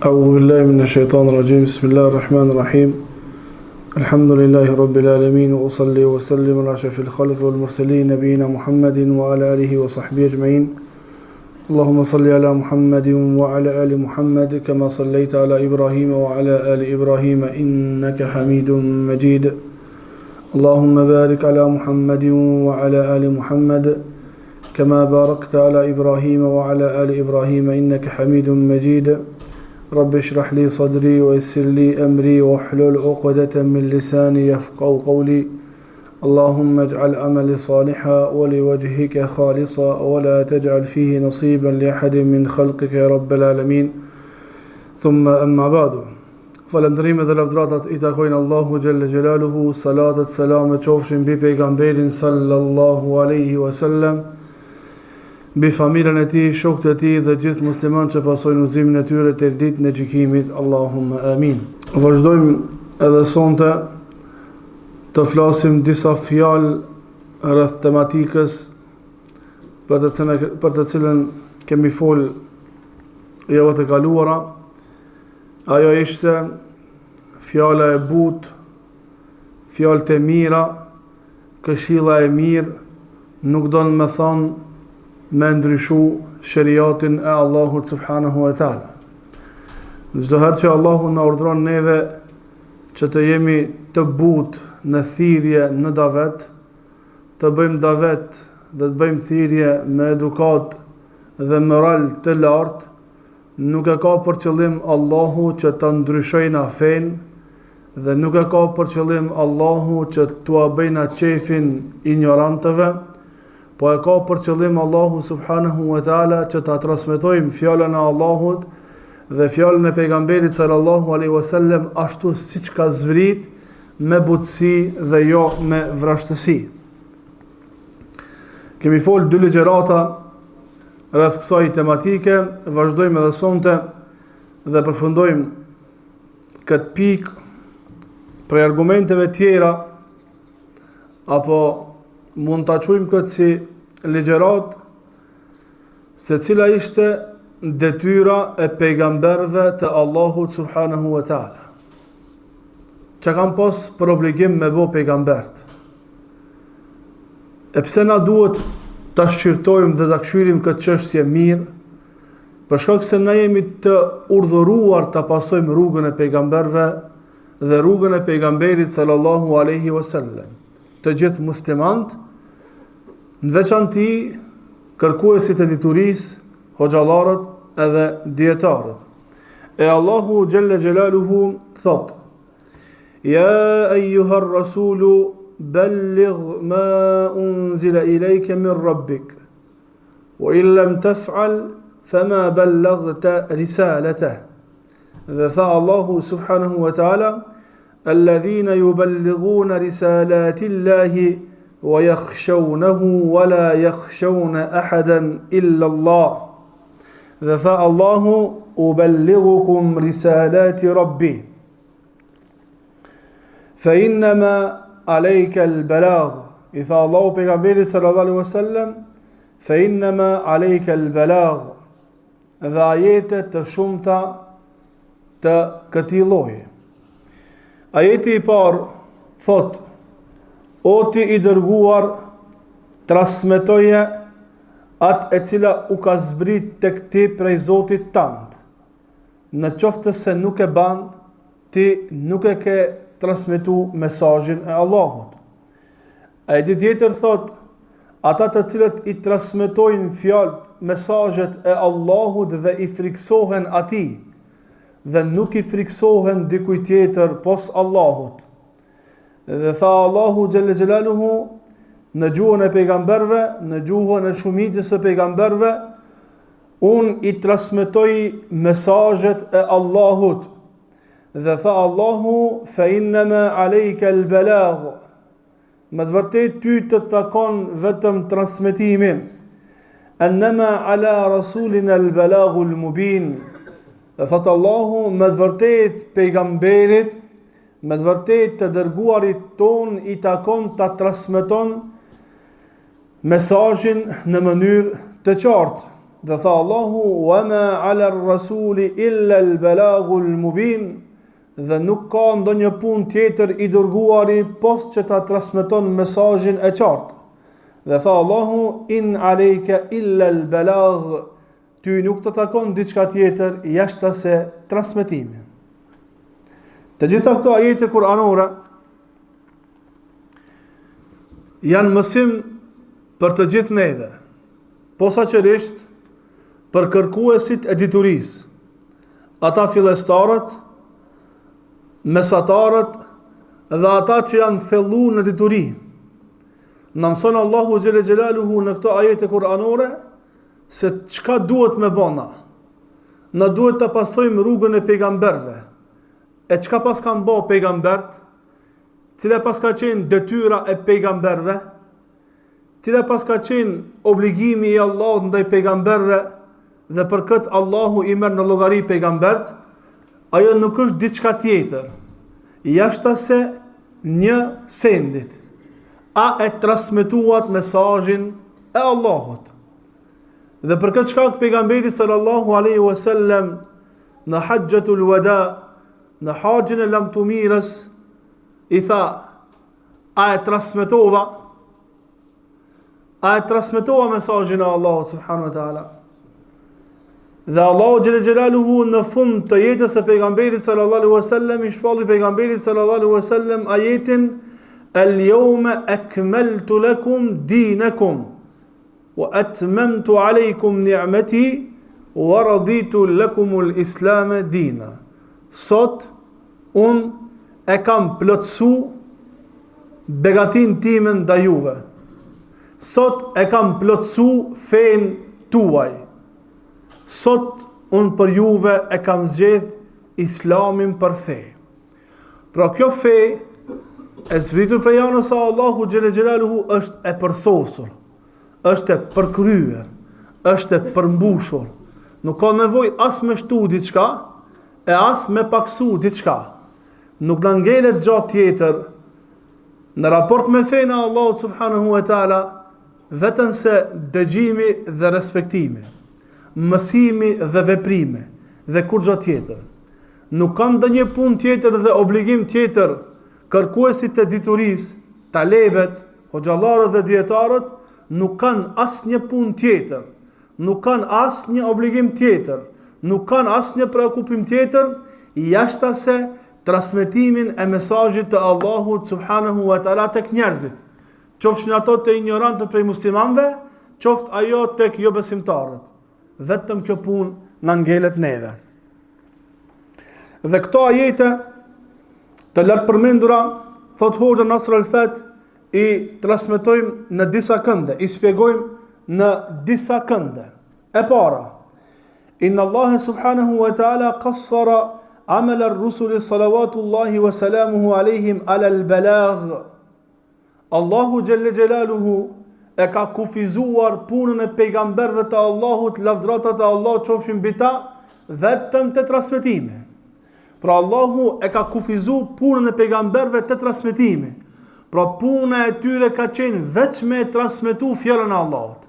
أعوذ بالله من الشيطان الرجيم بسم الله الرحمن الرحيم الحمد لله رب العالمين وأصلي وسلم على أشرف الخلق والمرسلين نبينا محمد وعلى آله وصحبه أجمعين اللهم صل على محمد وعلى آل محمد كما صليت على إبراهيم وعلى آل إبراهيم إنك حميد مجيد اللهم بارك على محمد وعلى آل محمد كما باركت على إبراهيم وعلى آل إبراهيم إنك حميد مجيد رب اشرح لي صدري ويسر لي أمري واحلل عقدة من لساني يفقهوا قولي اللهم اجعل عملي صالحا ولوجهك خالصا ولا تجعل فيه نصيبا لأحد من خلقك يا رب العالمين ثم أما بعد falëndërimet dhe lavdratat I takojnë Allahu Gjelle Gjelaluhu, salatet, selamet qofshin bi pejgamberin sallallahu alaihi wasallam, bi familjen e tij, shokët e tij dhe gjithë muslimanë që pasojnë udhëzimin e tyre deri ditën e gjykimit. Allahumma amin. Vazhdojmë edhe sonte të flasim disa fjalë rreth tematikës për të cilën kemi fol javët e kaluara. Ajo ishte fjala e butë, fjalët e mira, këshilla e mirë, nuk don me thonë me ndryshu shariatin e Allahut subhanahu wa taala. Çdo herë që Allahu na urdhron neve që të jemi të butë në thirrje në davet, të bëjmë davet dhe të bëjmë thirrje me edukat dhe moral të lartë, nuk e ka për qëllim Allahu që të ndryshojnë fen dhe nuk e ka për qëllim Allahu që t'ua bëjnë qefin ignorantëve, po e ka për qëllim Allahu subhanahu wa taala që ta transmetojmë fjalën e Allahut dhe fjalën e pejgamberit sallallahu alaihi wasallam ashtu siç ka zbrit, me butësi dhe jo me vrashtësi. Kemi fol 2 ligjërata rreth kësaj tematike, vazhdojmë edhe sonte dhe përfundojmë këtë pikë për argumenteve tjera, apo mund ta quajmë këtë si ligjërat, se cila ishte detyra e pejgamberëve të Allahut subhanahu wa taala. Që kanë pas për obligim me bo pejgambert. E pse na duhet ta shqyrtojmë dhe ta këshyrim këtë çështje mirë, për shkak se na jemi të urdhëruar ta pasojmë rrugën e pejgamberëve dhe rrugën e pejgamberit sallallahu alaihi wasallam. Të gjithë muslimanët, në veçanti kërkuesit e diturisë, hoxhallarët edhe dietarët. E Allahu Gjelle Gjelaluhu thot: Ja eyyuhar rasulu بلغ ما أنزل إليك من ربك وإن لم تفعل فما بلغت رسالته. Dhe tha Allahu subhanahu wa ta'ala: الذين يبلغون رسالات الله ويخشونه ولا يخشون أحدا إلا الله. Dhe tha Allahu: أبلغكم رسالات ربي فإنما عليك البلاغ. I tha Allahu pejgamberit sallallahu alaihi wasallam: فإنما عليك البلاغ. Dhe ajete të shumta të këtij lloji. Ajeti I parë thot: O ti I dërguar, transmetoje atë e cila u ka zbrit tek ti prej Zotit tënd. Në qoftë se nuk e ban, ti nuk e ke transmetu mesazhin e Allahut. Ajeti tjetër thot: ata të cilët I transmetojnë fjalët, mesazhet e Allahut dhe I friksohen atij dhe nuk I friksohen dikujt tjetër pos Allahut. Dhe tha Allahu Gjelle Gjelaluhu në gjuhën e pejgamberëve, në gjuhën e shumicës së pejgamberëve, unë I transmetoj mesazhet e Allahut. Dhe tha Allahu: fa innama alejka al-balagh. Me të vërtet ty të takon vetëm transmetimi. Annama ala rasulina al-balaghu al-mubin. Dhe thot Allahu: me të vërtet pejgamberit, me të vërtet të dërguarit ton I takon ta transmeton mesazhin në mënyrë të qartë. Dhe tha Allahu: "Wa ma 'ala ar-rasuli illa al-balaghu al-mubin." Dhe nuk ka ndonjë punë tjetër i dërguari pos që ta transmeton mesazhin e qartë. Dhe tha Allahu: "In 'alayka illa al-balagh." Ty nuk të takon diçka tjetër jashtë se transmetimi. Të gjitha këto ajete kuranore janë mësim për të gjithë neve, posaçërisht për kërkuesit e diturisë, ata fillestarët, mesatarët dhe ata që janë thellu në dituri. Në mëson Allahu xhele xhelaluhu në këto ajete kuranore se çka duhet me bëna. Na duhet të pasojmë rrugën e pejgamberëve. E çka pas kanë bë pejgambert, cila pas ka qenë detyra e pejgamberëve, cila pas ka qenë obligimi i Allahut ndaj pejgamberëve, dhe për këtë Allahu i merr në llogari pejgambert, ajo nuk është diçka tjetër, jashtë se një sendit. A e transmetuat mesazhin e Allahut. Dhe për këtë shkak pejgamberi sallallahu alaihi wasallam në Hajjatul Wada, në haxhin e lamtumirës, i tha: a e transmetova mesazhin e Allahut subhanahu wa taala. Dhe Allahu xhelle xhelaluhu në fund të jetës së pejgamberit sallallahu alaihi wasallam i shpalli pejgamberit sallallahu alaihi wasallam ajetin: "Al-yawma akmaltu lakum dinakum wa atmamtu alaykum ni'mati wa raditu lakum al-islam dina." Sot unë e kam plotësu begatin time ndaj juve. Sot e kam plotësu fen tuaj. Sot unë për juve e kam zgjedh islamin për fe. Pra kjo fe e zbritur prej anës së Allahu xhelle xhelaluhu është e përsosur, është e përkryer, është e përmbushur. Nuk ka nevojë as me shtu diçka, e as me paksu diçka. Nuk na ngelet gjatë tjetër në raport me fenë e Allahut subhanahu wa taala, vetëm se dëgjimi dhe respektimi, mësimi dhe veprime, dhe kur gjatë tjetër. Nuk kanë ndonjë punë tjetër dhe obligim tjetër kërkuesit të diturisë, talebet, hoxhallarët dhe dietarët, nuk kanë asnjë punë tjetër, nuk kanë asnjë obligim tjetër, nuk kanë asnjë preokupim tjetër jashtë se transmetimin e mesazhit të Allahut subhanahu wa taala tek njerëzit, qofshin ato të ignorantët prej muslimanëve, qoftë ajo tek jo besimtarët. Vetëm kjo punë na ngelet neve. Dhe këto ajete të lartë përmendura, thot Hoxha Nasr al-Fat, i transmetojmë në disa kënde, i shpjegojmë në disa kënde. E para: Inna Allah subhanahu wa ta'ala qassara amal ar-rusuli salawatullahi wa salamuhu alayhim ala al-balagh. Allahu xhelle xhelaluhu e ka kufizuar punën e pejgamberëve të Allahut, lavdratat e Allahut qofshin mbi ta, vetëm të transmetime. Pra Allahu e ka kufizu punën e pejgamberëve të transmetime. Pra puna e tyre ka qenë veç me transmetu fjalën e Allahut,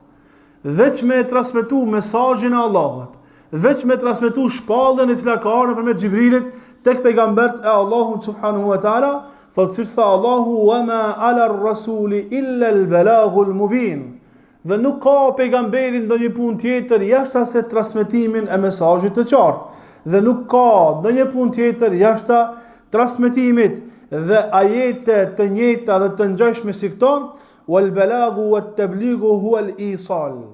veç me transmetu mesazhin e Allahut, veç me transmetu shpallën e cila ka ardhur nëpërmjet Xhibrilit tek pejgambert e Allahut subhanahu wa taala. Thotë si tha Allahu: "Wa ma 'ala ar-rasuli illa al-balaghul mubin." Dhe nuk ka pejgamberin ndonjë punë tjetër jashtë se transmetimin e mesazhit të qartë. Dhe nuk ka ndonjë punë tjetër jashtë transmetimit dhe ajete të njëjta dhe të ngjashme si këto: "Wal balaghu wat tablighu huwa al-isal."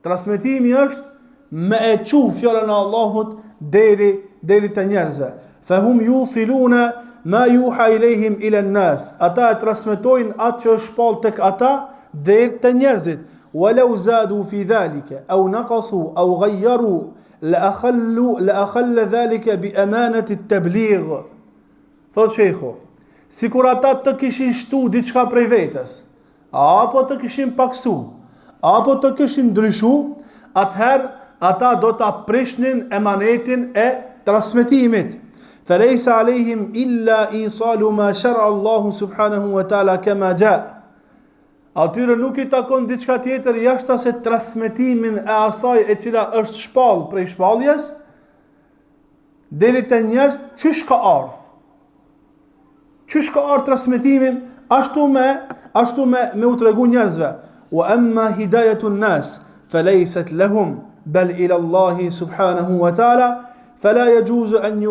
Transmetimi është me e çu fjalën e Allahut deri te njerëzve. Fa hum yusiluna ma yuha ilehim ila an-nas. Ata e transmetojnë atë që është shpall tek ata deri te njerëzit. Walau zadu fi dhalika aw naqasu aw ghayyaru la akhalla dhalika bi amanati at-tabligh. Thot shejhu, sikur ata të kishin shtu diçka prej vetes, apo të kishin paksu, apo të kishin ndryshu, atëherë ata do ta prishnin emanetin e transmetimit. فليس عليهم إلا إيصال ما شرع الله سبحانه وتعالى كما جاء. atyre nuk i takon diçka tjetër jashtë se transmetimin e asaj e cila është shpallë prej shpalljes, deri te njerëz çish ka ardhur. Çish ka ardhur transmetimin, ashtu me u tregu njerëzve. Wa amma hidayatun nas falaysat lahum bal ila Allah subhanahu wa ta'ala fala yajuzu an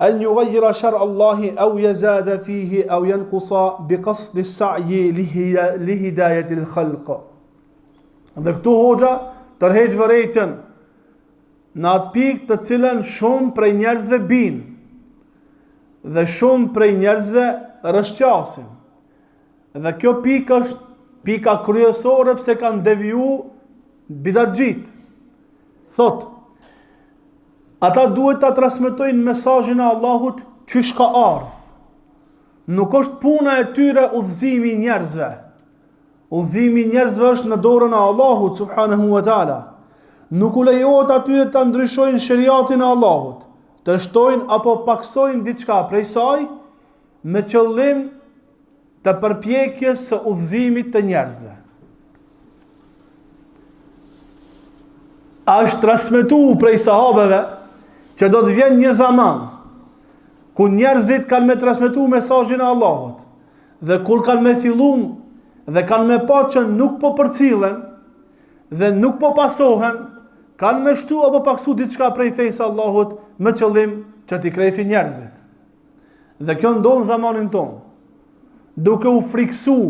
يغير شرع الله أو يزاد فيه أو ينقص بقصد السعي لهداية الخلق. Dhe këtu hoxha tërheq vërejtjen në atë pikë të cilën shumë prej njerëzve bin dhe shumë prej njerëzve rëshqasin. Dhe kjo pikë është pika kryesore pse kanë deviju bidatxhit. Thot, ata duhet ta transmetojnë mesazhin e Allahut çish ka ardhur. Nuk është puna e tyre udhëzimi i njerëzve. Udhëzimi i njerëzve është në dorën e Allahut subhanahu wa taala. Nuk u lejohet atyre ta ndryshojnë shariatin e Allahut, të shtojnë apo paksojnë diçka prej saj me qëllim të përpjekjes së udhëzimit të njerëzve. A është transmetuar prej sahabeve që do të vjen një zaman ku njerëzit kanë me transmetu mesazhin e Allahut dhe kur kanë me fillum dhe kanë me pa që nuk po përcillen dhe nuk po pasohen, kanë me shtu apo paksu diçka prej fejsë Allahut me qëllim që t'i krejfi njerëzit. Dhe kjo ndodh në zamanin tonë, duke u friksu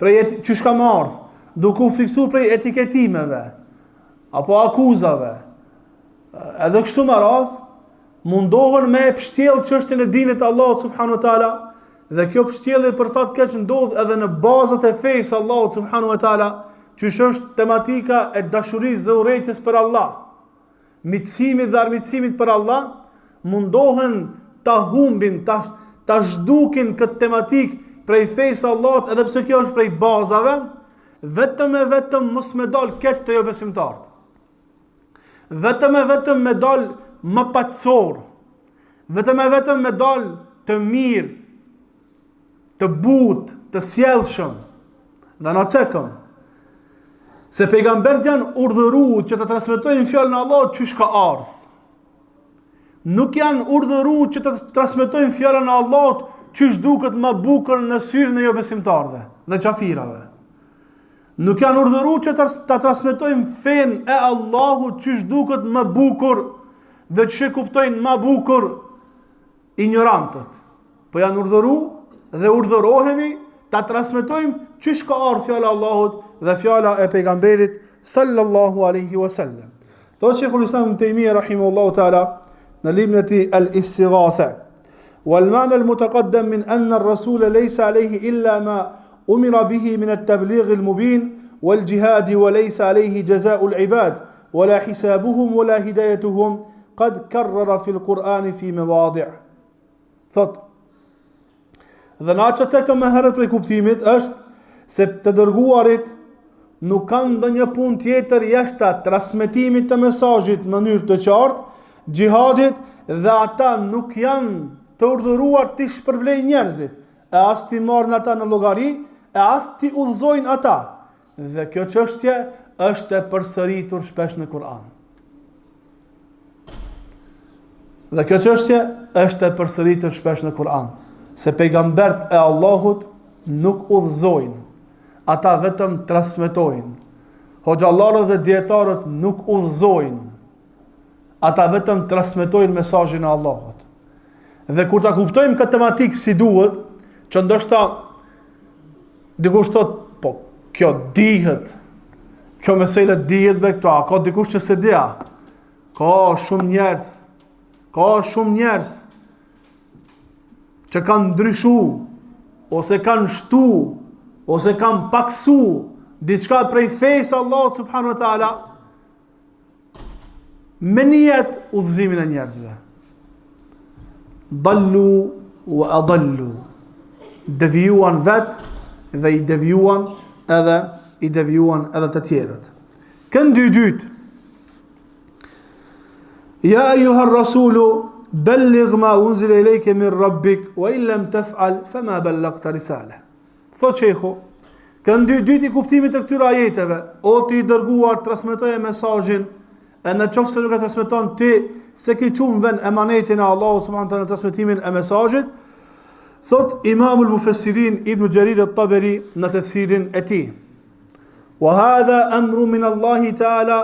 prej që shka më ardhë, duke u friksu prej etiketimeve apo akuzave, edhe kështu më radh, mundohen me pështjellë çështjen e dinit Allahut subhanahu wa taala, dhe kjo pështjellje për fat keq ndodh edhe në bazat e fesë Allahut subhanahu wa taala, që është tematika e dashurisë dhe urrejtjes për Allah. Mitësimit dhe armiqësimit për Allah, mundohen ta humbin, ta zhdukin këtë tematik prej fesë Allahut, edhe pse kjo është prej bazave, vetëm mos me dal keq të jo besimtarët. Vetëm me dal më paqësor, vetëm me dal të mirë, të butë, të sjellshëm, dhe na cekëm. Se pejgamberët janë urdhëruar që të transmetojnë fjalën e Allahut çish ka ardhur. Nuk janë urdhëruar që të transmetojnë fjalën e Allahut çish duket më bukur në syrin e jo besimtarëve dhe qafirave. Nuk janë urdhëruar që ta transmetojnë fenë e Allahut çish duket më bukur dhe që kuptojnë më bukur ignorantët. Po janë urdhëruar dhe urdhërohemi ta transmetojmë çish ka ardhur fjala e Allahut dhe fjala e pejgamberit sallallahu alaihi wasallam. Thotë Sheikhul Islam Ibn Taymiyyah rahimahullahu taala në librin e tij Al-Istighatha, wal ma'na al-mutaqaddam min anna ar-rasul laysa alayhi illa ma umira bihi min at-tabligh al-mubin wal jihad wa laysa alayhi jazaa'u al-ibad wala hisabuhum wala hidayatuhum qad karrara fi al-Qur'an fi mawadi'. Thot, dhe na që cekëm me herët prej kuptimit është se të dërguarit nuk kanë ndonjë punë tjetër jashtë transmetimit të mesazhit në mënyrë të qartë, xhihadit, dhe ata nuk janë të urdhëruar të shpërblejnë njerëzit, e as t'i marrin ata në llogari, e as t'i udhëzojnë ata. Dhe kjo çështje është e përsëritur shpesh në Kur'an. Dhe kjo çështje është e përsëritur shpesh në Kur'an, se pejgambert e Allahut nuk udhëzojnë, ata vetëm transmetojnë. Hoxhallarët dhe dietarët nuk udhëzojnë, ata vetëm transmetojnë mesazhin e Allahut. Dhe kur ta kuptojmë këtë tematikë si duhet, që ndoshta dikush thot, po kjo dihet, kjo mesela dihet me këto, ka dikush që se dia. Ka shumë njerëz që kanë ndryshu, ose kanë shtu, ose kanë paksu diçka prej fesë Allahut subhanahu wa taala me nijet udhëzimin e njerëzve. Dallu wa adallu. Devijuan vetë dhe i devijuan edhe të tjerët. Këndi i dytë. Ja ayyuha ar-rasulu balligh ma unzila ilayka min rabbik wa in lam taf'al fama ballaghta risalah. Thot shejhu, Kënë dyti kuptimit të këtyre ajeteve, o ti i dërguar transmetoje mesazhin, e në qoftë se nuk e transmeton ti, se ki qumë vend emanetin e Allahu subhanahu wa taala në transmetimin e mesazhit, thot Imamul Mufassirin Ibn Jarir at-Tabari në tefsirin e tij. Wa hadha amru min Allah ta'ala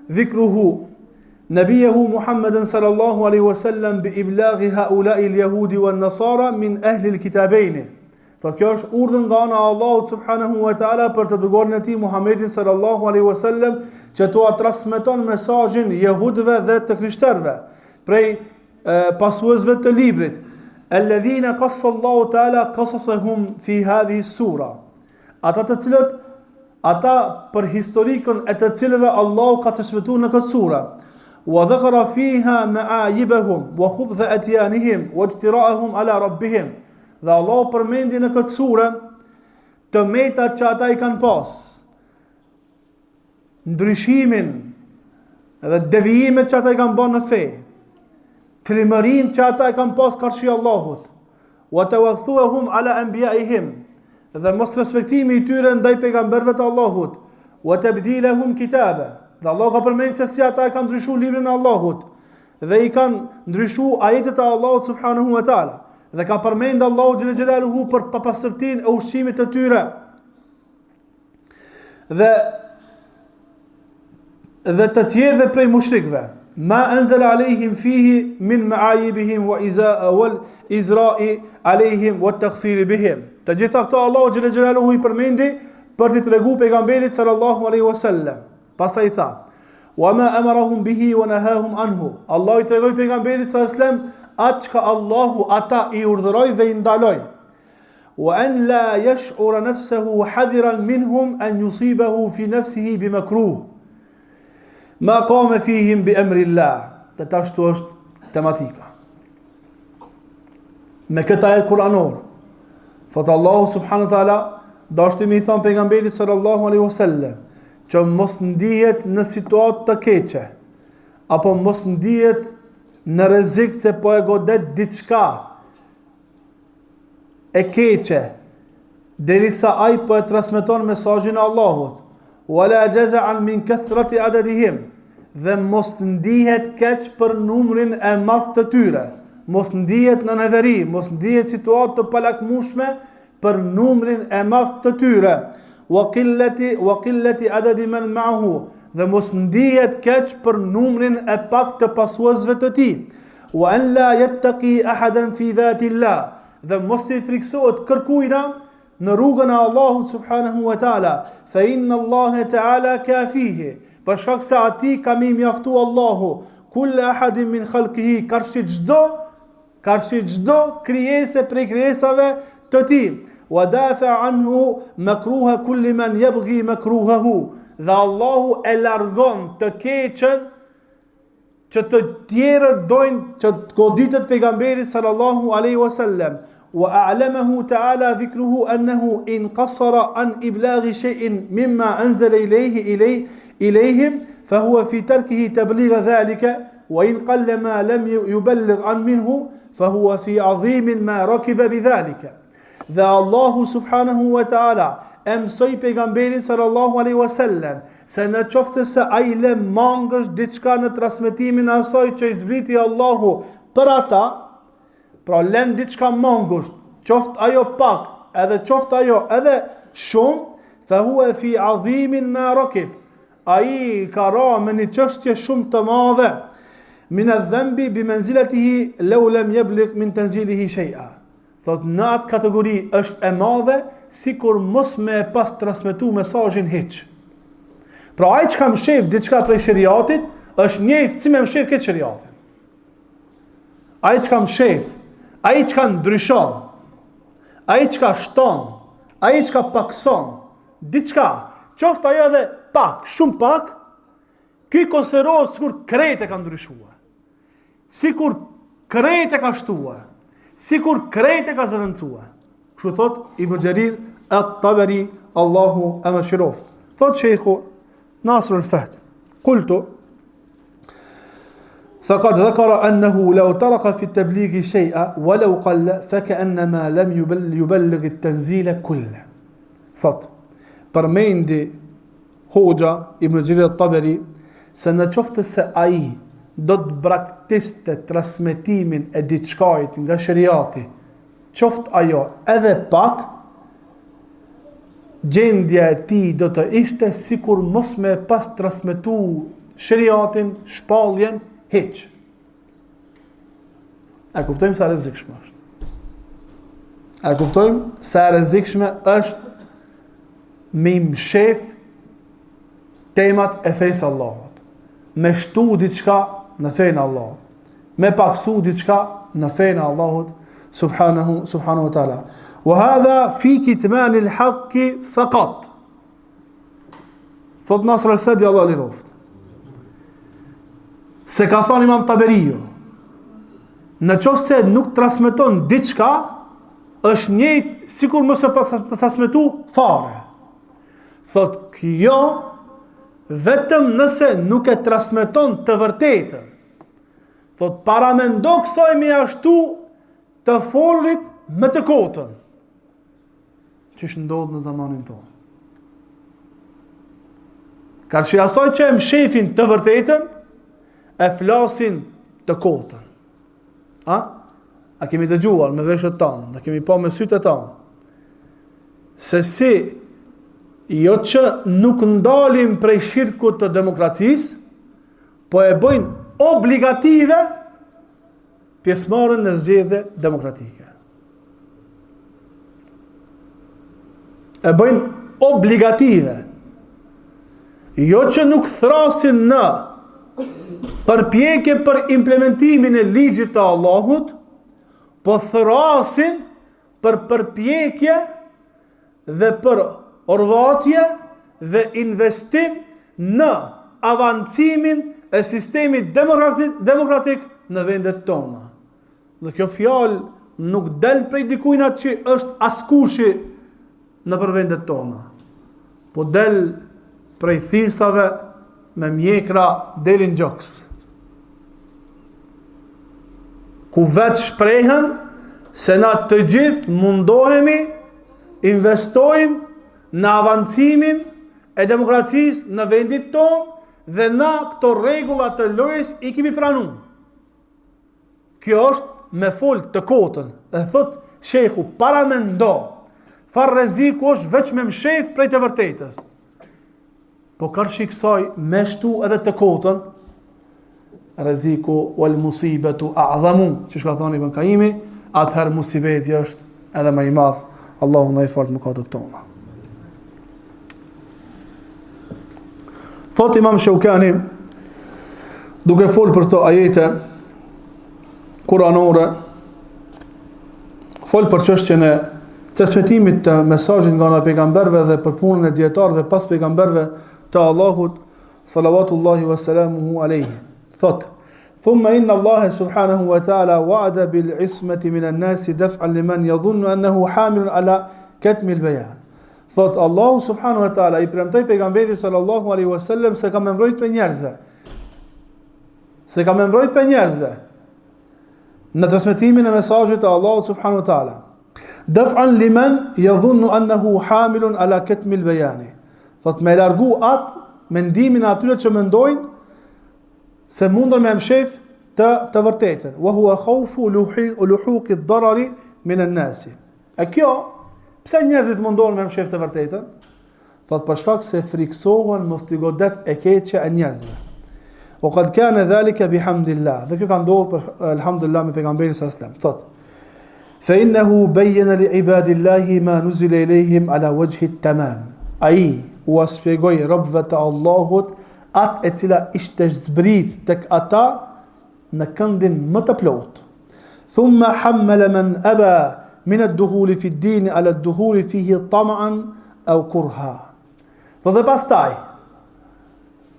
dhikruhu nabiyahu Muhammadan sallallahu alaihi wasallam bi iblaghi haula'i al-yahudi wan-nasara min ahli al-kitabayn. Thot kjo është urdhën nga ana e Allahut subhanahu wa taala për të dërguarin e tij Muhammedin sallallahu alaihi wasallam që t'ua transmeton mesazhin jehudëve dhe të krishterëve prej pasuesve të librit. Alladhina qassa Allahu taala qasasahum fi hadhihi sura. Ata të cilët ata për historikën e të cilëve Allahu ka transmetuar në këtë sura. Wa dhakara fiha ma'ayibahum wa khubtha atyanihim wa ijtira'ahum ala rabbihim. Dhe Allah përmendi në këtë sure të metat që ata i kanë pas, ndryshimin dhe devijimet që ata i kanë bërë në fe, trimërin që ata i kanë pas karshi Allahut, wa tawadhuhum ala anbiya'ihim, dhe mos respektimi i tyre ndaj pejgamberëve të Allahut, wa tabdilahum kitaba. Dhe Allah ka përmendur se si ata i kanë ndryshuar librin e Allahut dhe i kanë ndryshuar ajetet e Allahut subhanahu wa taala. Dhe ka përmend Allahu xhel xhelaluhu për papastërtinë e ushqimit të tyre. Dhe të tjerëve prej mushrikëve. Ma anzala alehim fihi min ma'ayibihim wa izra'i alehim wa at-taqsir bihim. Të gjitha këto Allahu xhel xhelaluhu i përmendi për t'i treguar pejgamberit sallallahu alaihi wasallam. Pastaj tha: "Wa ma amarahum bihi wa nahahum anhu." Allah i tregoi pejgamberit sallallahu alaihi wasallam atë që Allahu ata i urdhëroi dhe i ndaloi. Wa an la yash'ura nafsuhu hadiran minhum an yusibahu fi nafsihi bi makruh ma qama fihim bi amri Allah. Ashtu është tematika. Me këtë ajet kuranor, thot Allahu subhanahu wa taala, dashtimi i thon pejgamberit sallallahu alaihi wasallam që mos ndihet në situatë të keqe, apo mos ndihet në rrezik se po e godet diçka e keqe, derisa ai po e transmeton mesazhin e Allahut. Wala jaza'an min kathrati adadihim, dhe mos ndihet keq për numrin e madh të tyre, mos ndihet në neveri, mos ndihet situatë të palakmueshme për numrin e madh të tyre. Wa qillati adadi man ma'ahu, dhe mos ndihet keq për numrin e pak të pasuesve të tij. Wa an la yattaqi ahadan fi dhati Allah, dhe mos të friksohet kërkujna në rrugën e Allahut subhanahu wa taala. Fa inna Allah taala kafihi, për shkak se atij ka më mjaftu Allahu kull ahadin min khalqihi, karshi çdo krijesë prej krijesave të tij. Wa dafa anhu makruha kulli man yabghi makruhahu, dhe Allahu e largon të keqen që të tjerët dojnë që të goditet pejgamberit sallallahu alaihi wasallam. Wa a'lamahu ta'ala dhikruhu annahu in qassara an iblaghi shay'in mimma anzala ilayhim fa huwa fi tarkihi tabligh dhalika wa in qalla ma lam yuballigh an minhu fa huwa fi 'azim ma rakiba bidhalika. Dhe Allahu subhanahu wa ta'ala e mësoi pejgamberin sallallahu alaihi wasallam se në qoftë se ai lë mangësh diçka në transmetimin e asaj që i zbriti Allahu për ata, pra lën diçka mangësh, qoftë ajo pak, edhe qoftë ajo edhe shumë, fa huwa fi 'azimin ma rakib. Ai ka ra me një çështje shumë të madhe, min adh-dhanbi bi manzilatihi law lam yabligh min tanzilihi shay'a. Thot në atë kategori është e madhe sikur mos me pas transmetu mesazhin hiç. Pra ai që ka mshef diçka prej shariatit është njëjtë si me mshef këtë shariatin. Ai që ka mshef, ai që ka ndryshon, ai që ka shton, ai që ka pakson diçka, qoftë ajo edhe pak, shumë pak, ky konsiderohet sikur krejt e ka ndryshuar. Sikur krejt e ka shtuar. Sikur krejt e ka zëvendësuar. Kështu thot Ibn Jarir at-Tabari, Allahu e mëshiroft. Thot Sheikhu Nasr al-Fahd, qultu faqad dhakara annahu law taraka fi at-tabligh shay'a walau qalla fakannama lam yuballigh at-tanzila kullahu. Thot përmendi Hoxha Ibn Jarir at-Tabari se në qoftë se ai do të braktiste transmetimin e diçkajt nga shariati, qoftë ajo edhe pak, gjendja e tij do të ishte sikur mos me pas transmetu shariatin, shpalljen, hiç. A kuptojmë sa rrezikshme është? A kuptojmë sa rrezikshme është me mshef temat e fesë Allahut, me shtu diçka në fenë Allahut, me paksu diçka në fenë Allahut subhanahu wa taala. Wa hadha fi kitman al-haqq faqat. Thot Nasr al-Sadi, Allah i roft. Se ka thënë Imam Taberiu, në qoftë se nuk transmeton diçka, është njëjtë sikur mos e transmetu fare. Thot kjo vetëm nëse nuk e transmeton të vërtetën. Thot paramendo kësaj me ashtu të folrit me të kotën. Çish ndodh në zamanin tonë. Qarshi asaj që e mshefin të vërtetën, e flasin të kotën. A kemi dëgjuar me veshët tanë, a kemi pa me sytë tanë, se si jo që nuk ndalim prej shirkut të demokracisë, po e bëjnë obligative pjesëmarrjen në zgjedhje demokratike. E bëjnë obligative. Jo që nuk thrasin në përpjekje për implementimin e ligjit të Allahut, po thrasin për përpjekje dhe për orvatje dhe investim në avancimin e sistemit demokratik në vendet tona. Dhe kjo fjalë nuk del prej dikujna që është askushi në për vendet tona, po del prej thirrstave me mjekra deri në gjoks, ku vetë shprehen se na të gjithë mundohemi investojmë në avancimin e demokracisë në vendit tonë dhe na këto rregullat të lojës i kemi pranuar. Kjo është me fol të kotën. E thot shehu, paramendo, farë rreziku është veç me mshef prej të vërtetës. Po qarshi kësaj me shtu edhe të kotën, rreziku wal musibatu a'zamu, që ka thënë Ibn Kaimi, atëherë musibeti është edhe më i madh. Allahu na i fal mëkatet tona. Thot Imam Shaukani, duke fol për këto ajete kuranore, fol për çështjen e transmetimit të mesazhit nga pejgamberëve dhe për punën e dietarëve pas pejgamberëve të Allahut salawatullahi wa salamuhu alayhi. Thot: "Thumma inna Allah subhanahu wa ta'ala wa'ada bil ismati min an-nas daf'an liman yadhunnu annahu hamilun ala katm al-bayan." Thot Allahu subhanahu wa ta'ala i premtoi pejgamberit sallallahu alaihi wasallam se ka më mbrojt për njerëzve. Se ka më mbrojt për njerëzve në transmetimin e mesazhit të Allahut subhanahu wa ta'ala. Daf'an liman yadhunnu annahu hamilun ala katm al-bayan. Thot me largu atë mendimin e atyre që mendojnë se mundon me mshef të vërtetën. Wa huwa khawfu luhuqi ad-darari min an-nas. A kjo pse njerëzit mundohen me mshef të vërtetën? Thot për shkak se friksohen mos t'i godet e keqja e njerëzve. O qad kana dhalika bihamdillah. Dhe kjo ka ndodhur për alhamdulillah me pejgamberin sallallahu alaihi wasallam. Thot: "Fa innahu bayyana li ibadillahi ma nuzila ilayhim ala wajhi at-tamam." Ai u shpjegoi robëve të Allahut atë e cila ishte zbrit tek ata në këndin më të plot. Thumma hammala man aba min ad-dukhul fi ad-din ala ad-dukhul fihi tam'an aw kurha. Dhe pastaj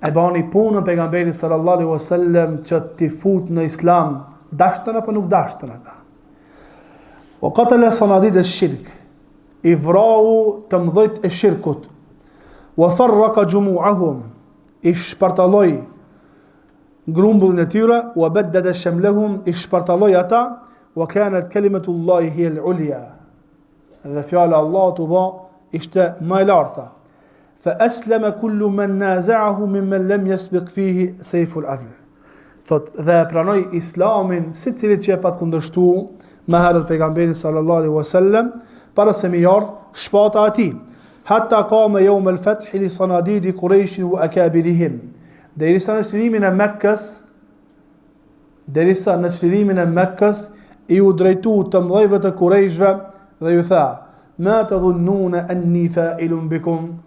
e bani punën pejgamberit sallallahu alaihi wasallam që t'i fut në islam, dashtën apo nuk dashtën ata. O qatala sanadid ash-shirk, i vrau të mëdhët e shirkut. Wa farraqa jumu'ahum, i shpartalloi grumbullin e tyre, wa baddada shamlahum, i shpartalloi ata, wa kanat kalimatullahi hiya al-ulya. Dhe fjala e Allahut u bë ishte më e larta. fa aslama kullu man naza'ahu mimman lam yasbiq fihi sayful adl. Thot dhe pranoi islamin secili që e pat kundërshtuar me herët pejgamberit sallallahu alaihi wasallam para se mi ardh shpata e tij. Hatta qama yawm al-fath li sanadid Quraysh wa akabirihim. Derisa në çlimin e Mekkës, i u drejtu të mëdhejve të Qurayshve dhe ju tha: "Ma tadhunnuna anni fa'ilun bikum?"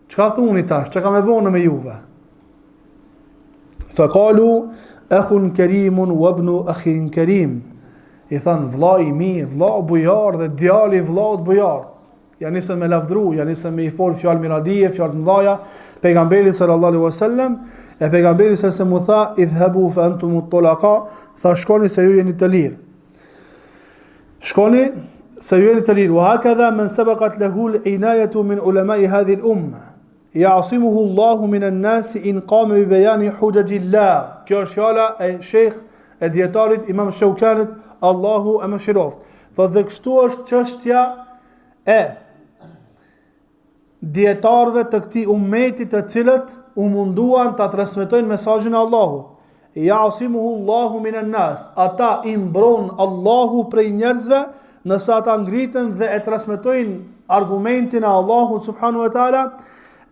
Çka thuni tash? Çka më bënë me juve? Fa qalu akhun karimun wa ibnu akhin karim. I than vlla i mi, vlla bujar dhe djali i vllaut bujar. Ja nisën me lavdru, ja nisën me i fol fjalë miradije, fjalë të mëdha pejgamberit sallallahu alaihi wasallam. E pejgamberi se mu tha: "Idhhabu fa antum at-tulaqa", tha shkoni se ju jeni të lirë. Shkoni se ju jeni të lirë. Wa hakadha man sabaqat lahu al-inayatu min ulama'i hadhihi al-umma ya'simuhu Allahu min an-nas in qama bi bayani hujajillah. Kjo është fjala e Sheikh e dietarit Imam Shaukanit, Allahu e mëshiroft. Fa dhe kështu është çështja e dietarëve të këtij ummeti të cilët u munduan ta transmetojnë mesazhin e Allahut. Ya'simuhu Allahu minan nas. Ata i mbron Allahu prej njerëzve nëse ata ngriten dhe e transmetojnë argumentin e Allahut subhanahu wa taala,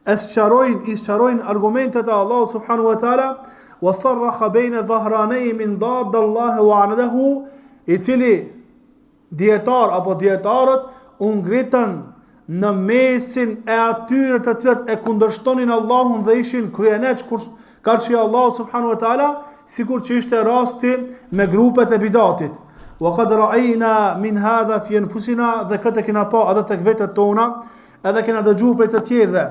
isqarojnë argumentet e Allahut subhanahu wa taala, wa sarraha bayna dhahranay min dad Allah wa anadahu, i cili dietar apo dietarët u ngritën në mesin e atyre të cilët e kundërshtonin Allahun dhe ishin kryeneç karshi Allahu subhanahu wa taala, sikur që ishte rasti me grupet e bidatit. Wa qad ra'ayna min hadha fi anfusina, dhe këtë kena pa edhe tek vetët tona, edhe kena dëgjuar prej të tjerëve,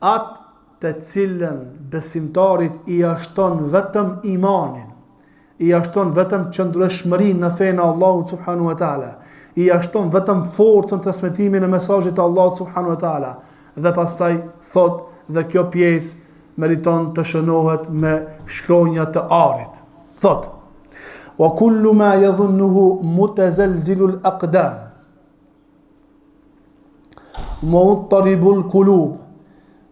atë të cilën besimtarit i ashton vetëm imanin, i ashton vetëm qëndrueshmërinë në fenë e Allahut subhanahu wa taala, i ashton vetëm forcën transmetimin e mesazhit të Allahut subhanahu wa taala, dhe pastaj thot, dhe kjo pjesë meriton të shënohet me shkronja të arit. Thot: "Wa kullu ma yadhunnuhu mutazalzilul aqdam mu'taribul qulub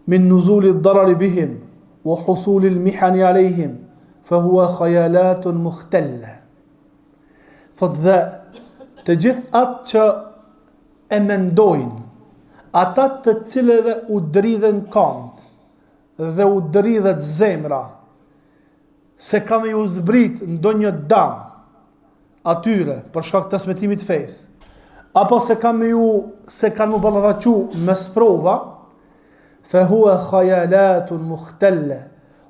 min nuzulid darar bihim wa husulil mihani alayhim fa huwa khayalatun mukhtalla." Thot dhe të gjithë atë që e mendojnë, ata të cilëve u dridhen këmbët dhe u dridhet zemra se kam ju zbrit ndonjë dam atyre për shkak të transmetimit fesë, apo se kanë mu ballavaçu me sprova, fa huwa khayalatun mukhtalla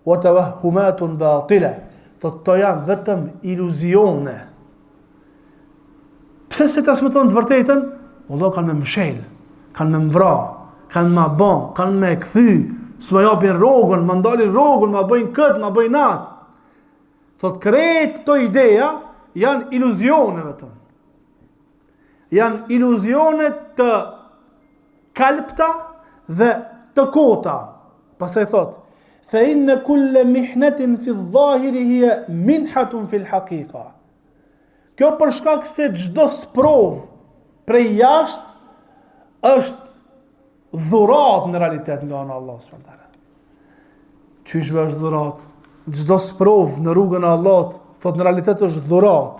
wa tawahhumatun batila. To janë vetëm iluzione. Pse se transmeton të vërtetën? Allah kanë me mshel, kanë me mvra, kanë me ban, kanë me kthy, s'ma japin rrogën, ma ndalin rrogën, ma bëjnë këtë, ma bëjnë atë. Thot krejt këto ideja janë iluzione vetëm. Janë iluzione të kalpta dhe të kota. Pastaj thot: "Fa inna kulla mihnatin fi adh-dhahiri hiya minhatun fi al-haqiqa." Kjo për shkak se çdo sprov prej jashtë është dhurat në realitet nga ana Allah subhanahu wa taala. Çish është dhurat? Çdo sprov në rrugën e Allahut, thot në realitet është dhurat.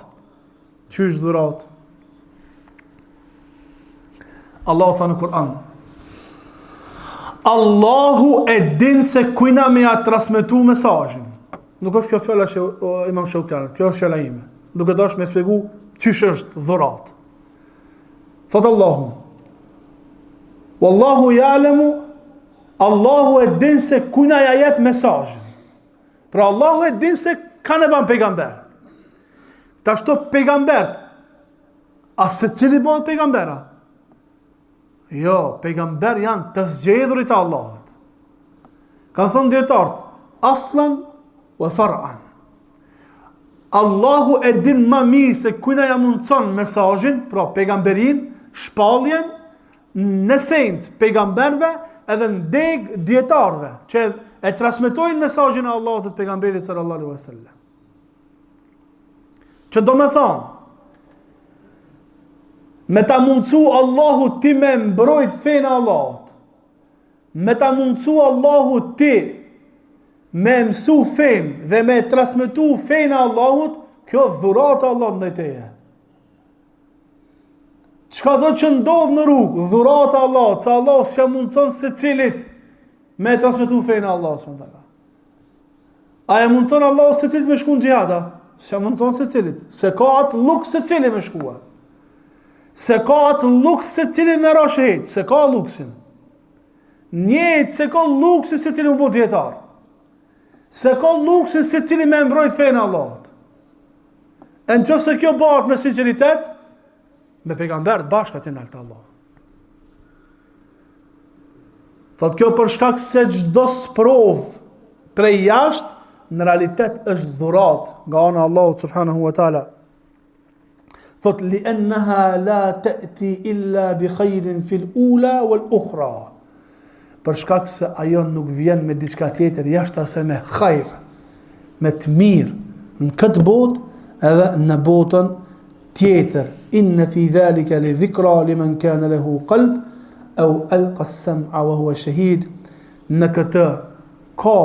Çish dhurat? Allah tha në Kur'an: Allahu e din se kujna me ja transmetu mesazhin. Nuk është kjo fjala që Imam Shaukan, kjo është fjala ime. Duke dash me shpjegu çish është dhurat. Thot Allahu: Wallahu ya'lamu, Allahu e din se kujna ja jep mesazhin. Pra Allahu e din se kanë ban pejgamber. Tashto pejgambert, a se cili bëhen pejgambera? Jo, pejgamber janë të zgjedhurit e Allahut. Kanë thënë dietarët, aslan wa far'an. Allahu e din më mirë se kujna ja mundson mesazhin, pra pejgamberin, shpalljen, në esencë pejgamberve edhe në deg dietarëve që e transmetojnë mesazhin e Allahut të pejgamberit sallallahu alaihi wasallam. Që do me thonë, me ta mundcu Allahu ti me mbrojt fejnë Allahut, me ta mundësu Allahu ti me mësu fen dhe me transmetu fen e Allahut, kjo dhurata Allah ndaj teje. Çka do që ndodh në rrugë, dhurata Allah, që Allah s'ja mundëson se cilit me transmetu fen e Allah s.w.t. A e mundëson Allah se cilit me shku në gjihada? S'ja mundëson se cilit. Se ka atë luk se cilit me shkua. Se ka atë luk se cilit me rashet. Se ka luksin. Njët se ka luksin se cilit më po djetar. Se ka luksin se cilit me mbrojt fen e Allahut. E në qëse kjo bartë me sinceritet, me pejgamberët bashkë atë në altë Allah. Thot kjo për shkak se çdo sprov prej jashtë, në realitet është dhurat nga ana Allahut subhanahu wa taala. Thot li enneha la ta'ti illa bi khairin fil ula wal ukhra. Për shkak se ajo nuk vjen me diçka tjetër jashtë se me khajr, me të mirë në këtë botë edhe në botën tjetër. Inna fi dhalika li dhikra liman kana lahu qalb aw alqa as-sam'a wa huwa shahid. Në këtë ka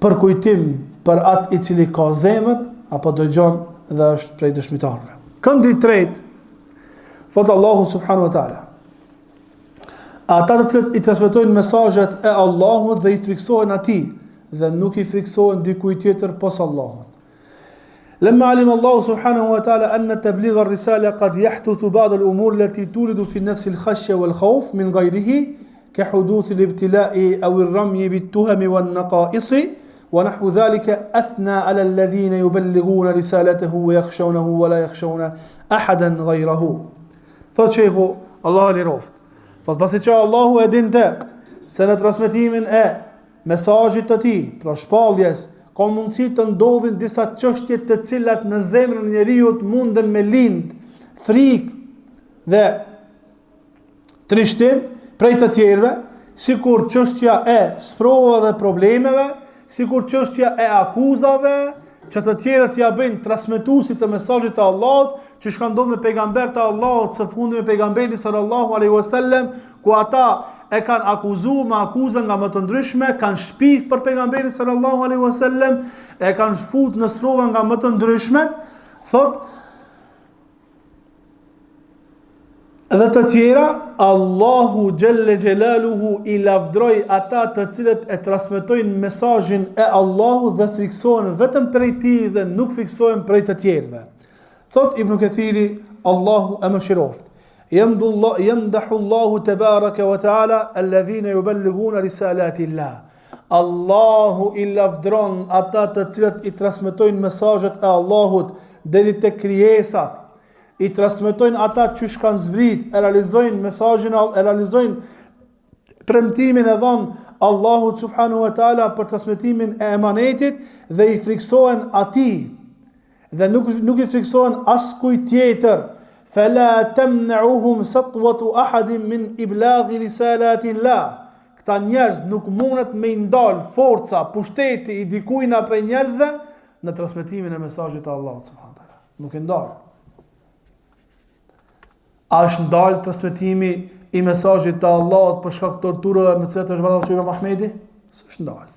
për kujtim për atë i cili ka zemër apo dëgjon dhe është prej dëshmitarëve. Këndi i tretë, thot Allahu subhanahu wa taala, ata të cilët i transmetojnë mesazhet e Allahut dhe i friksohen atij dhe nuk i friksohen dikujt tjetër pos Allahut. لما علم الله سبحانه وتعالى أن تبليغ الرسالة قد يحدث بعض الأمور التي تولد في النفس الخشية والخوف من غيره كحدوث الابتلاء أو الرمي بالتهم والنقائص ونحو ذلك، أثنى على الذين يبلغون رسالته ويخشونه ولا يخشون أحدا غيره. Thot sheikhu, Allah li roft. Thot pasi që Allahu e dinte se në transmetimin e mesazhit të tij, pra shpalljes, ka mundësi të ndodhin disa çështje të cilat në zemrën e njeriu munden me lind frikë dhe trishtim prej të tjerëve, sikur çështja e sprovave dhe problemeve, sikur çështja e akuzave që të tjerët ja bëjnë transmetuesit të mesazhit të Allahut, që shka ndodh me pejgambert e Allahut së fundi me pejgamberin sallallahu alaihi wasallam, ku ata e kanë akuzuar me akuza nga më të ndryshme, kanë shpif për pejgamberin sallallahu alaihi wasallam, e kanë shfut në sprova nga më të ndryshmet, thot dhe të tjera, Allahu Gjelle Gjelaluhu i lavdroi ata të cilët e transmetojnë mesazhin e Allahut dhe friksohen vetëm prej tij dhe nuk friksohen prej të tjerëve. Thot Ibn Kathiri, Allahu e mëshiroft. Yamdahu Allahu tebaraka wa taala alladhina yuballighuna risalati Allah. Allahu i lavdron ata të cilët i transmetojnë mesazhet e Allahut deri tek krijesat. I transmetojnë ata që shkanë zbrit, e realizojnë mesazhin, e realizojnë premtimin e dhënë Allahut subhanahu wa taala për transmetimin e emanetit dhe i friksohen atij dhe nuk i friksohen askujt tjetër. Fala tamna'uhum satwatu ahadin min iblaghi risalati Allah. Këta njerëz nuk mundet me ndal forca, pushteti i dikujt prej njerëzve në transmetimin e mesazhit të Allahut subhanahu wa taala. Nuk e ndal. A është ndalë transmetimi i mesazhit të Allahut për shkak të torturave me cilat është vëllai Imam Ahmedi? S'është ndalë.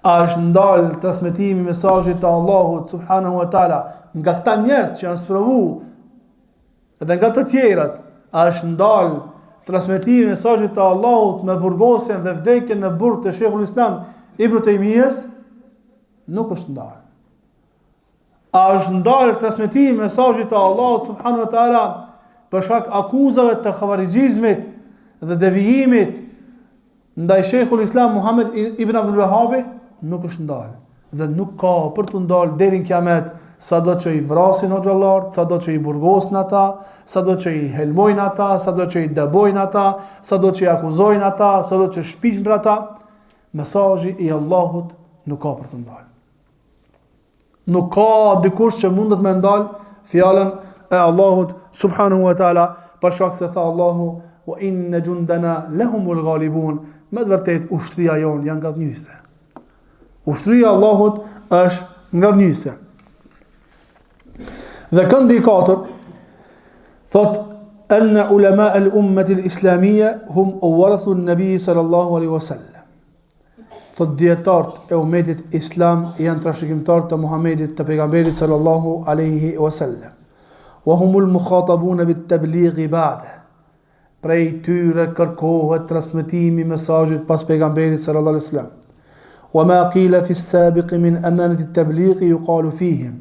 A është ndalë transmetimi i mesazhit të Allahut subhanahu wa taala nga këta njerëz që janë sprovuar dhe nga të tjerat? A është ndalë transmetimi i mesazhit të Allahut me burgosjen dhe vdekjen në burg të Sheikhul Islam Ibn Taymiyes? Nuk është ndalë. A është ndalë transmetimi i mesazhit të Allahut subhanahu wa taala për shkak akuzave të xhavarixhizmit dhe devijimit ndaj Sheikhul Islam Muhammed ibn Abdul Wahhabi? Nuk është ndalë. Dhe nuk ka për të ndalë deri në kiamet, sado që i vrasin hoxhallart, sado që i burgosin ata, sado që i helmojnë ata, sado që i dëbojnë ata, sado që i akuzojnë ata, sado që shpiqin për ata, mesazhi i Allahut nuk ka për të ndalë. Nuk ka dikush që mundet me ndalë fjalën e Allahut subhanahu wa taala, për shkak se tha Allahu wa inna jundana lahumul ghalibun. Me të vërtet ushtria jon janë ngadhnjyse. Ushtria e Allahut është ngadhnjyse. Dhe këndi i katër thot أن علماء الأمة الإسلامية هم ورثوا النبي صلى الله عليه وسلم. Thot dietarët e umetit islam janë trashëgimtarë të Muhamedit të pejgamberit sallallahu alaihi wasallam. Wa humul mukhatabuna bit tablighi ba'da. Prej tyre kërkohet transmetimi i mesazhit pas pejgamberit sallallahu alaihi wasallam. Wa ma qila fi as-sabiq min amanati at-tablighi yuqalu fihim.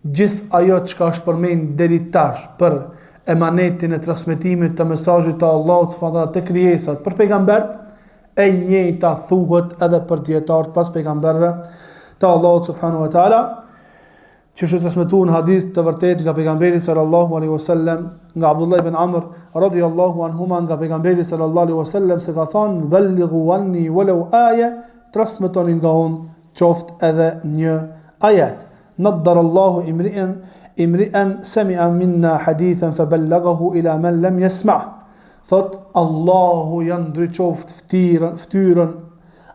Gjithë ajo çka është përmend deri tash për emanetin e transmetimit të mesazhit të Allahut subhanahu te krijesat për pejgambert, e njëjta thuhet edhe për dietarët pas pejgamberëve të Allahut subhanahu wa taala, që është transmetuar në hadith të vërtetë nga pejgamberi sallallahu alaihi wasallam, nga Abdullah ibn Amr radhiyallahu anhuma, nga pejgamberi sallallahu alaihi wasallam se ka thënë: "Ballighu anni walau aya", transmetoni nga unë qoftë edhe një ajet. Naddarallahu imri'an sami'a minna hadithan faballaghahu ila man lam yasma'. Thot Allahu janë ndriçoft ftyrën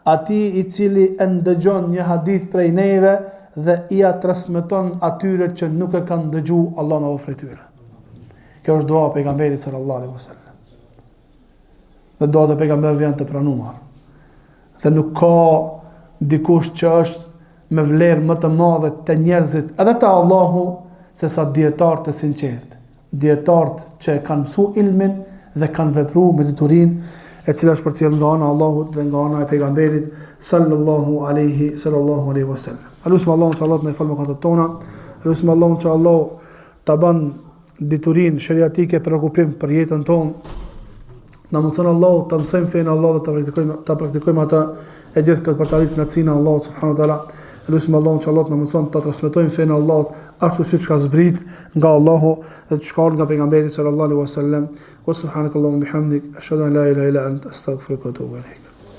atij i cili e ndëgjon një hadith prej neve dhe i ja transmeton atyre që nuk e kanë dëgjuar, Allah na ofroj tyre. Kjo është dua e pejgamberit sallallahu alaihi wasallam. Dhe dua e pejgamberit janë të pranuar. Dhe nuk ka dikush që është me vlerë më të madhe të njerëzit, edhe të Allahu, se sa dietarët e sinqert. Dietarët që kanë mësu ilmin dhe kanë vepruar me diturinë e cila është përcjell nga ana e Allahut dhe nga ana e pejgamberit sallallahu alaihi wasallam. Elusim Allahun që Allah të na falë mëkatet tona. Elusim Allahun që Allah ta bën diturinë sheriatike preokupim për jetën tonë. Na mëson Allahu të mësojmë fenë Allah dhe ta praktikojmë ata e gjithë këtë për të arritur kënaqësinë e Allahut subhanahu wa taala. Elusim Allahun që Allah të na mëson të transmetojmë fenë e Allahut ashtu siç ka zbrit nga Allahu dhe të shkruar nga pejgamberi sallallahu alaihi wasallam. Wa subhanakallahumma bihamdik ashhadu an la ilaha illa anta astaghfiruka wa atubu ilaik.